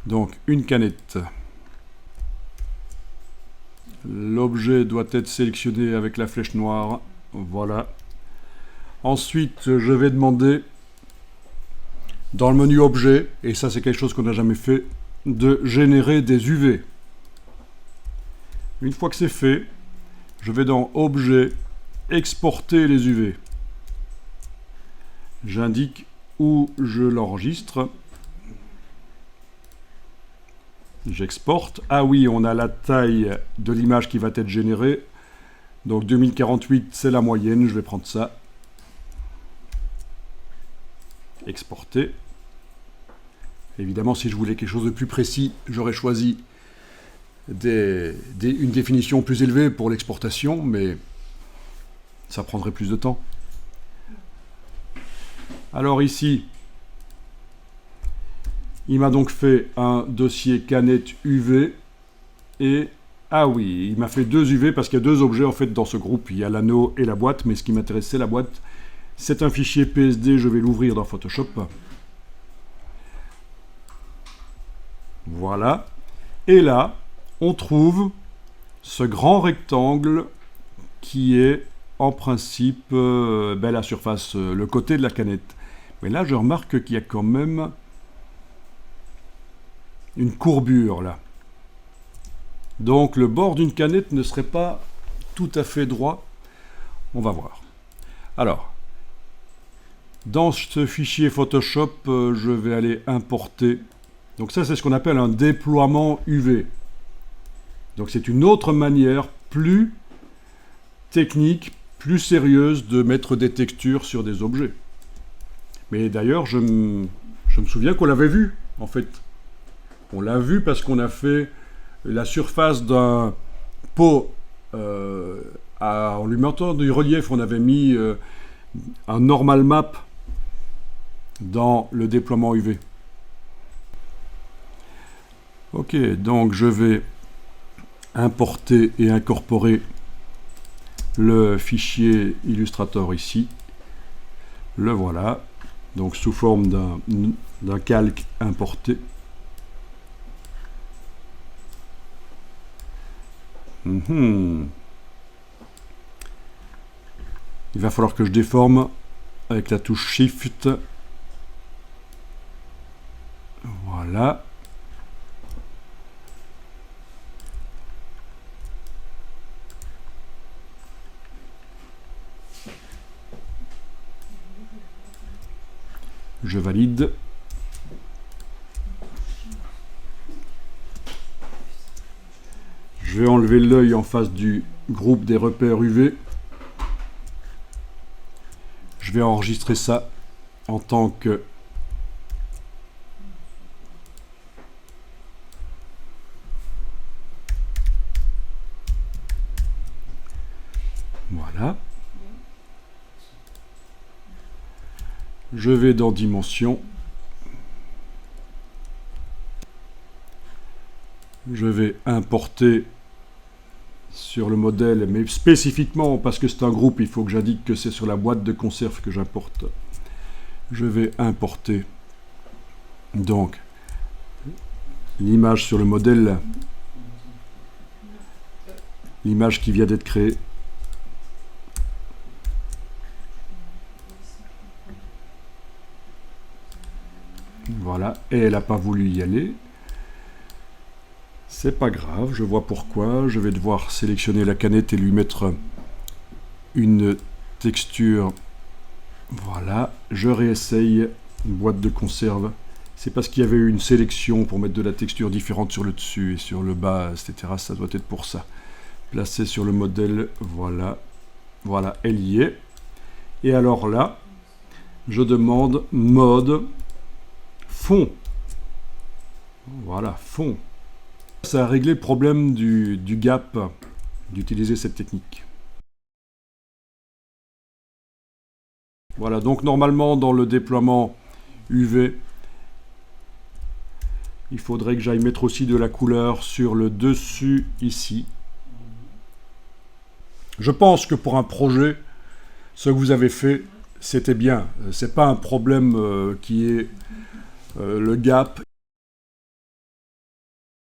Donc une canette. L'objet doit être sélectionné avec la flèche noire. Voilà. Ensuite, je vais demander dans le menu objet, et ça c'est quelque chose qu'on n'a jamais fait, de générer des UV. Une fois que c'est fait, je vais dans objet, exporter les UV. J'indique où je l'enregistre. J'exporte. Ah oui, on a la taille de l'image qui va être générée. Donc 2048, c'est la moyenne. Je vais prendre ça. Exporter. Évidemment, si je voulais quelque chose de plus précis, j'aurais choisi une définition plus élevée pour l'exportation, mais ça prendrait plus de temps. Alors ici, il m'a donc fait un dossier canette UV et... Ah oui, il m'a fait deux UV parce qu'il y a deux objets en fait dans ce groupe. Il y a l'anneau et la boîte, mais ce qui m'intéresse c'est la boîte. C'est un fichier PSD, je vais l'ouvrir dans Photoshop. Voilà. Et là, on trouve ce grand rectangle qui est en principe la surface, le côté de la canette. Mais là, je remarque qu'il y a quand même une courbure là. Donc le bord d'une canette ne serait pas tout à fait droit. On va voir. Alors, dans ce fichier Photoshop, je vais aller importer. Donc ça, c'est ce qu'on appelle un déploiement UV. Donc c'est une autre manière plus technique, plus sérieuse de mettre des textures sur des objets. Mais d'ailleurs, je me souviens qu'on l'avait vu, en fait. On l'a vu parce qu'on a fait la surface d'un pot en lui mettant du relief. On avait mis un normal map dans le déploiement UV. Ok, donc je vais importer et incorporer le fichier Illustrator ici. Le voilà. Donc sous forme d'un calque importé. Il va falloir que je déforme avec la touche Shift. Voilà. Je valide. Je vais enlever l'œil en face du groupe des repères UV. Je vais enregistrer ça en tant que voilà. Je vais dans Dimension. Je vais importer sur le modèle, mais spécifiquement parce que c'est un groupe, il faut que j'indique que c'est sur la boîte de conserve que j'importe. Je vais importer donc l'image sur le modèle, l'image qui vient d'être créée. Voilà, et elle n'a pas voulu y aller. C'est pas grave, je vois pourquoi. Je vais devoir sélectionner la canette et lui mettre une texture. Voilà, je réessaye une boîte de conserve. C'est parce qu'il y avait eu une sélection pour mettre de la texture différente sur le dessus et sur le bas, etc. Ça doit être pour ça. Placer sur le modèle, voilà. Voilà, elle y est. Et alors là, je demande mode fond. Voilà, fond. Ça a réglé le problème du gap d'utiliser cette technique. Voilà, donc normalement dans le déploiement UV, il faudrait que j'aille mettre aussi de la couleur sur le dessus ici. Je pense que pour un projet, ce que vous avez fait, c'était bien. C'est pas un problème qui est le gap.